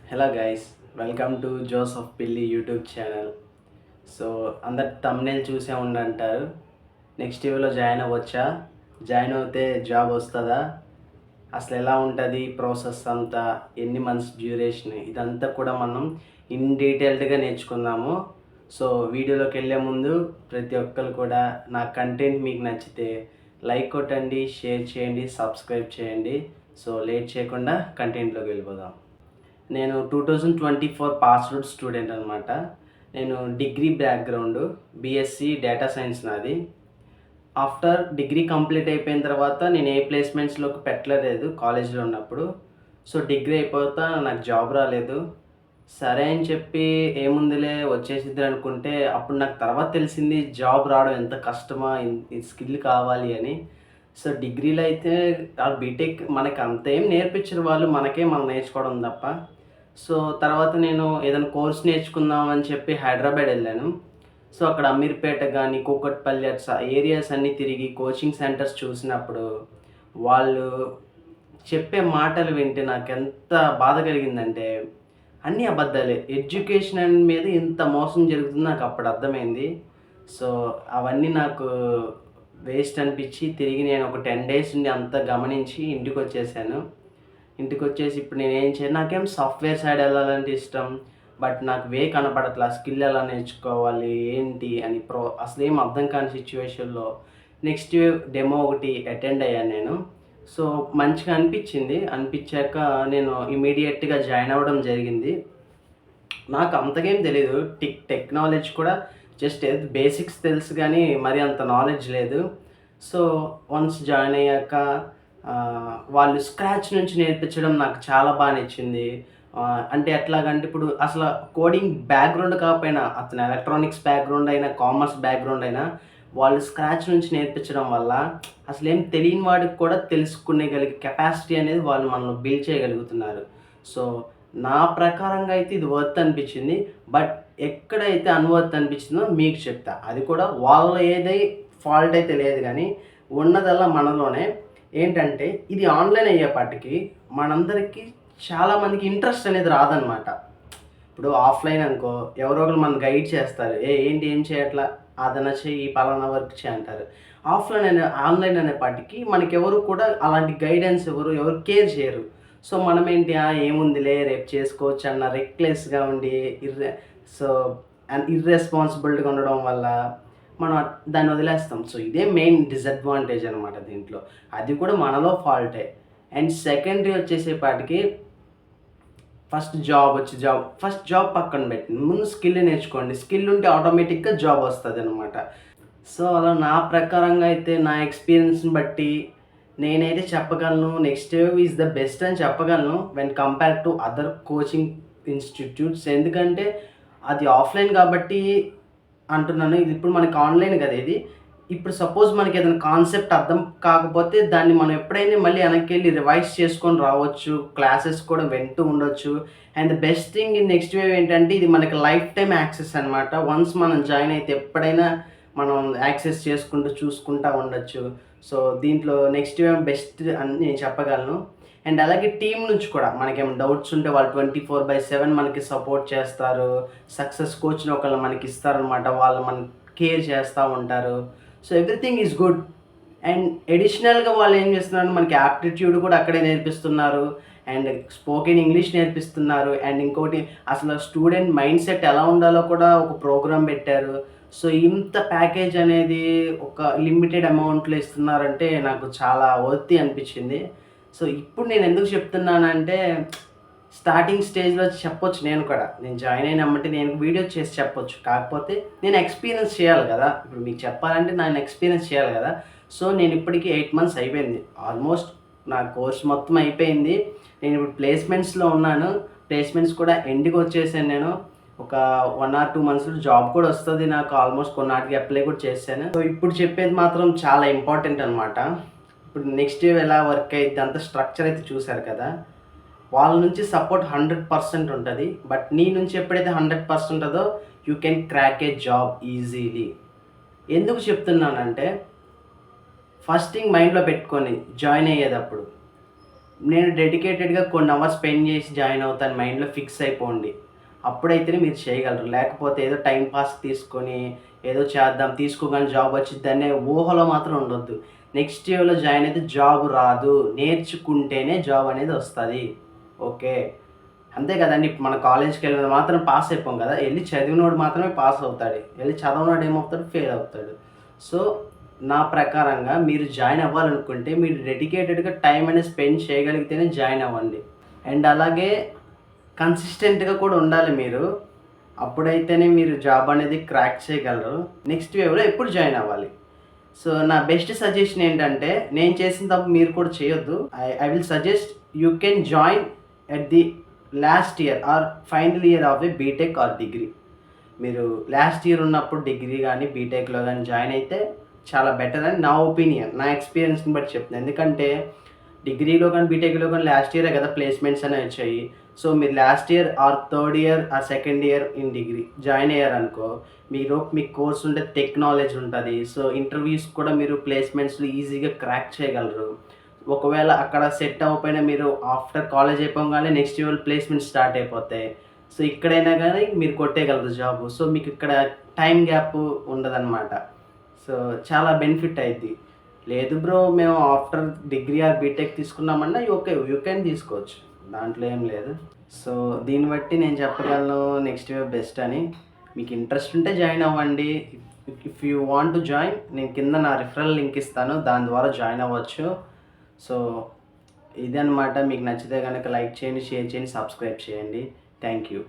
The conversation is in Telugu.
Hello guys, welcome to Joseph పిల్లి యూట్యూబ్ ఛానల్. సో అందరు తమ్నేల్ చూసే ఉండంటారు. నెక్స్ట్ ఇయర్లో జాయిన్ అవ్వచ్చా, జాయిన్ అవుతే జాబ్ వస్తుందా, అసలు ఎలా ఉంటుంది ప్రాసెస్ అంతా, ఎన్ని మంత్స్ డ్యూరేషన్, ఇదంతా కూడా మనం ఇన్ డీటెయిల్డ్గా నేర్చుకుందాము. సో వీడియోలోకి వెళ్ళే ముందు ప్రతి ఒక్కరు కూడా నా కంటెంట్ మీకు నచ్చితే లైక్ కొట్టండి, షేర్ చేయండి, సబ్స్క్రైబ్ చేయండి. సో లేట్ చేయకుండా కంటెంట్లోకి వెళ్ళిపోదాం. నేను 2024 పాస్డ్ స్టూడెంట్ అనమాట. నేను degree background, BSc data science నాది. ఆఫ్టర్ డిగ్రీ కంప్లీట్ అయిపోయిన తర్వాత నేను ఏ ప్లేస్మెంట్స్లోకి పెట్టలేదు కాలేజ్లో ఉన్నప్పుడు. సో డిగ్రీ అయిపోతా నాకు జాబ్ రాలేదు. సరే అని చెప్పి ఏముందిలే వచ్చేసిద్ది అనుకుంటే, అప్పుడు నాకు తర్వాత తెలిసింది జాబ్ రావడం ఎంత కష్టమా, ఈ స్కిల్ కావాలి అని. సో డిగ్రీలో అయితే బీటెక్ మనకి అంత ఏం నేర్పించరు వాళ్ళు, మనం నేర్చుకోవడం తప్ప. సో తర్వాత నేను ఏదైనా కోర్స్ నేర్చుకుందాం అని చెప్పి హైదరాబాద్ వెళ్ళాను. సో అక్కడ అమీర్పేట కానీ, కూకట్పల్లి అట్స్ ఏరియాస్ అన్నీ తిరిగి కోచింగ్ సెంటర్స్ చూసినప్పుడు వాళ్ళు చెప్పే మాటలు వింటే నాకెంత బాధ కలిగిందంటే, అన్నీ అబద్ధాలే. ఎడ్యుకేషన్ మీద ఇంత మోసం జరుగుతుంది నాకు అప్పుడు అర్థమైంది. సో అవన్నీ నాకు వేస్ట్ అనిపించి తిరిగి నేను ఒక 10 డేస్ ఉండి అంతా గమనించి ఇంటికొచ్చేసాను. ఇంటికొచ్చేసి ఇప్పుడు నేనేం చేయను, నాకేం సాఫ్ట్‌వేర్ సైడ్ ఎళ్ళాలంటే ఇష్టం. బట్ నాకు కనపడట్లా. స్కిల్ ఎలా నేర్చుకోవాలి, ఏంటి అని అసలేం అర్థం కాని సిచ్యువేషన్‌లో నెక్స్ట్ డెమో ఒకటి అటెండ్ అయ్యాను నేను. సో మంచిగా అనిపించింది. అనిపించాక నేను ఇమ్మీడియేట్‌గా జాయిన్ అవ్వడం జరిగింది. నాకు అంతగేం తెలీదు. టెక్నాలజీ కూడా జస్ట్ ఏదో బేసిక్స్ తెలుసు గానీ, మరి అంత నాలెడ్జ్ లేదు. సో వన్స్ జాయిన్ అయ్యాక వాళ్ళు స్క్రాచ్ నుంచి నేర్పించడం నాకు చాలా నచ్చింది. అంటే ఎట్లాగంటే ఇప్పుడు అసలు కోడింగ్ బ్యాక్‌గ్రౌండ్ కాకపోయినా, అతను ఎలక్ట్రానిక్స్ బ్యాక్‌గ్రౌండ్ అయినా, కామర్స్ బ్యాక్‌గ్రౌండ్ అయినా, వాళ్ళు స్క్రాచ్ నుంచి నేర్పించడం వల్ల అసలేం తెలియని వాడికి కూడా తెలుసుకునేగలిగే కెపాసిటీ అనేది వాళ్ళు మనలో బిల్డ్ చేయగలుగుతున్నారు. సో నా ప్రకారంగా అయితే ఇది వర్త్ అనిపించింది. బట్ ఎక్కడైతే అన్‌వర్త్ అనిపించిందో మీకు చెప్తా. అది కూడా వాళ్ళ ఫాల్ట్ అయితే లేదు గానీ, ఉన్నదల్లా మనలోనే. ఏంటంటే ఇది ఆన్‌లైన్ అయ్యేపాటికి మనందరికీ చాలా మందికి ఇంట్రెస్ట్ అనేది రాదనమాట. ఇప్పుడు ఆఫ్‌లైన్ అనుకో, ఎవరో ఒకళ్ళు మనల్ని గైడ్ చేస్తారు. ఏంటి ఏం చేయట్లా, అదన చెయ్యి, పలానా వర్క్ చెయి అంటారు. ఆన్‌లైన్ అనేపాటికి మనకెవరు కూడా అలాంటి గైడెన్స్ ఇవ్వరు, ఎవరు కేర్ చేయరు. సో మనమేంటి, ఏముందిలే రేపు చేసుకోవచ్చు అన్న రెక్లెస్‌గా ఉండి సో ఇర్రెస్పాన్సిబుల్‌గా ఉండడం వల్ల మనం దాన్ని వదిలేస్తాం. సో ఇదే మెయిన్ డిసడ్వాంటేజ్ అనమాట దీంట్లో. అది కూడా మనలో ఫాల్టే. అండ్ సెకండరీ వచ్చేసేపాటికి ఫస్ట్ జాబ్ పక్కన పెట్టి ముందు స్కిల్ నేర్చుకోండి. స్కిల్ ఉంటే ఆటోమేటిక్‌గా జాబ్ వస్తదనమాట. సో అలా నా ప్రకారంగా అయితే నా ఎక్స్‌పీరియన్స్‌ని బట్టి నేనైతే చెప్పగలను, next wave is the best అని చెప్పగలను when compare to other coaching institutes. ఎందుకంటే అది ఆఫ్‌లైన్ కాబట్టి అంటున్నాను. ఇది ఇప్పుడు మనకి ఆన్‌లైన్ కదా ఇది. ఇప్పుడు సపోజ్ మనకేదైనా కాన్సెప్ట్ అర్థం కాకపోతే దాన్ని మనం ఎప్పుడైనా మళ్ళీ వెనక్కెళ్ళి రివైజ్ చేసుకొని రావచ్చు. క్లాసెస్ కూడా వింటూ ఉండొచ్చు. And the best thing in next wave ఏంటంటే ఇది మనకి లైఫ్ టైమ్ యాక్సెస్ అనమాట. వన్స్ మనం జాయిన్ అయితే ఎప్పుడైనా మనం యాక్సెస్ చేసుకుంటూ చూసుకుంటా ఉండొచ్చు. సో దీంట్లో నెక్స్ట్ వేవ్ బెస్ట్ అని నేను చెప్పగలను. అండ్ అలాగే టీమ్ నుంచి కూడా మనకేమైనా డౌట్స్ ఉంటే వాళ్ళు 24/7 మనకి సపోర్ట్ చేస్తారు. సక్సెస్ కోచ్‌ని ఒకళ్ళు మనకి ఇస్తారనమాట. వాళ్ళు మనకి కేర్ చేస్తూ ఉంటారు. So everything is good. And అడిషనల్‌గా వాళ్ళు ఏం చేస్తున్నారంటే మనకి యాప్టిట్యూడ్ కూడా అక్కడే నేర్పిస్తున్నారు. అండ్ స్పోకెన్ ఇంగ్లీష్ నేర్పిస్తున్నారు. అండ్ ఇంకోటి అసలు స్టూడెంట్ మైండ్ సెట్ ఎలా ఉండాలో కూడా ఒక ప్రోగ్రామ్ పెట్టారు. సో ఇంత ప్యాకేజ్ అనేది ఒక లిమిటెడ్ అమౌంట్‌లో ఇస్తున్నారంటే నాకు చాలా వర్తీ అనిపించింది. సో ఇప్పుడు నేను ఎందుకు చెప్తున్నానంటే స్టార్టింగ్ స్టేజ్‌లో చెప్పొచ్చు నేను కూడా. నేను జాయిన్ అయిన ఎమ్మటే నేను వీడియో చేసి చెప్పొచ్చు. కాకపోతే నేను ఎక్స్‌పీరియన్స్ చేయాలి గదా! ఇప్పుడు మీకు చెప్పాలంటే నేను ఎక్స్‌పీరియన్స్ చేయాలి గదా! సో నేను ఇప్పటికి 8 మంత్స్ అయిపోయింది. ఆల్మోస్ట్ నా కోర్స్ మొత్తం అయిపోయింది. నేను ఇప్పుడు ప్లేస్‌మెంట్స్‌లో ఉన్నాను. ప్లేస్‌మెంట్స్ కూడా ఎండ్‌కి వచ్చేసాను నేను. ఒక 1 ఆర్ 2 మంత్స్‌లో జాబ్ కూడా వస్తది నాకు. ఆల్మోస్ట్ కొన్నాటికి అప్లై కూడా చేశాను. సో ఇప్పుడు చెప్పేది మాత్రం చాలా ఇంపార్టెంట్ అనమాట. ఇప్పుడు నెక్స్ట్ ఇయర్ ఎలా వర్క్ అయ్యిద్ది అంతా స్ట్రక్చర్ అయితే చూసారు కదా! వాళ్ళ నుంచి సపోర్ట్ 100% ఉంటది. బట్ నీ నుంచి ఎప్పుడైతే 100% ఉంటదో you can crack A job easily. ఎందుకు చెప్తున్నానంటే ఫస్ట్ థింగ్ మైండ్‌లో పెట్టుకొని జాయిన్ అయ్యేటప్పుడు నేను డెడికేటెడ్గా కొన్ని అవర్స్ స్పెండ్ చేసి జాయిన్ అవుతాను మైండ్లో ఫిక్స్ అయిపోండి. అప్పుడైతేనే మీరు చేయగలరు. లేకపోతే ఏదో టైం పాస్ తీసుకొని ఏదో చేద్దాం తీసుకోగానే జాబ్ వచ్చిద్దనే ఊహలో మాత్రం ఉండొద్దు. నెక్స్ట్ ఇయర్‌లో జాయిన్ అయితే జాబ్ రాదు. నేర్చుకుంటేనే జాబ్ అనేది వస్తది. ఓకే. అంతే కదండీ! ఇప్పుడు మన కాలేజ్‌కెళ్ళినంత మాత్రం పాస్ అయిపోం కదా! ఎళ్లి చదివినోడు మాత్రమే పాస్ అవుతాడు. ఎళ్లి చదవనోడు ఏమవుతాడు? ఫెయిల్ అవుతాడు. సో, నా ప్రకారంగా మీరు జాయిన్ అవ్వాలనుకుంటే మీరు డెడికేటెడ్‌గా టైం అనేది స్పెండ్ చేయగలిగితేనే జాయిన్ అవ్వండి. అండ్ అలాగే కన్సిస్టెంట్‌గా కూడా ఉండాలి మీరు. అప్పుడైతేనే మీరు జాబ్ అనేది క్రాక్ చేయగలరు. నెక్స్ట్ వేవ్‌లో ఎప్పుడు జాయిన్ అవ్వాలి. సో, నా బెస్ట్ సజెషన్ ఏంటంటే, నేను చేసిన తప్పు మీరు కూడా చేయొద్దు. I will suggest you can join at the last year or final year of a BTech or degree. మీరు లాస్ట్ ఇయర్ ఉన్నప్పుడు డిగ్రీ గానీ, బీటెక్‌లో గానీ జాయిన్ అయితే చాలా బెటర్ అని నా ఒపీనియన్. నా ఎక్స్‌పీరియన్స్‌ని బట్టి చెప్తున్నా. ఎందుకంటే డిగ్రీలో గానీ, బీటెక్‌లో గానీ లాస్ట్ ఇయరే కదా ప్లేస్‌మెంట్స్ అనేవి వచ్చాయి. సో, మీరు last year or third year or second year in degree join అయ్యారనుకో, మీకు కోర్స్ ఉంటే టెక్ నాలెడ్జ్ ఉంటది. సో, ఇంటర్వ్యూస్ కూడా మీరు ప్లేస్‌మెంట్స్‌లో ఈజీగా క్రాక్ చేయగలరు. ఒకవేళ అక్కడ సెట్ అవ్వకపోయినా మీరు ఆఫ్టర్ కాలేజ్ అయిపోగానే నెక్స్ట్ ఇయర్ ప్లేస్‌మెంట్స్ స్టార్ట్ అయిపోతాయి. సో, ఇక్కడైనా గానీ మీరు కొట్టేయగలరు జాబు. సో, మీకు ఇక్కడ టైమ్ గ్యాప్ ఉండదనమాట. సో, చాలా బెనిఫిట్ అయిద్ది. లేదు బ్రో మేము ఆఫ్టర్ డిగ్రీ ఆర్ బీటెక్ తీసుకున్నామన్నా ఓకే. యూ కెన్ తీసుకోవచ్చు. దాంట్లో ఏం లేదు. సో, దీన్ని బట్టి నేను చెప్పగలను నెక్స్ట్ వేవ్ బెస్ట్ అని. మీకు ఇంట్రెస్ట్ ఉంటే జాయిన్ అవ్వండి. If you want to join నేను కింద నా రిఫరల్ లింక్ ఇస్తాను. దాని ద్వారా జాయిన్ అవ్వచ్చు. సో, ఇదనమాట. మీకు నచ్చితే గనక లైక్ చేయండి, షేర్ చేయండి, సబ్స్క్రైబ్ చేయండి. Thank you.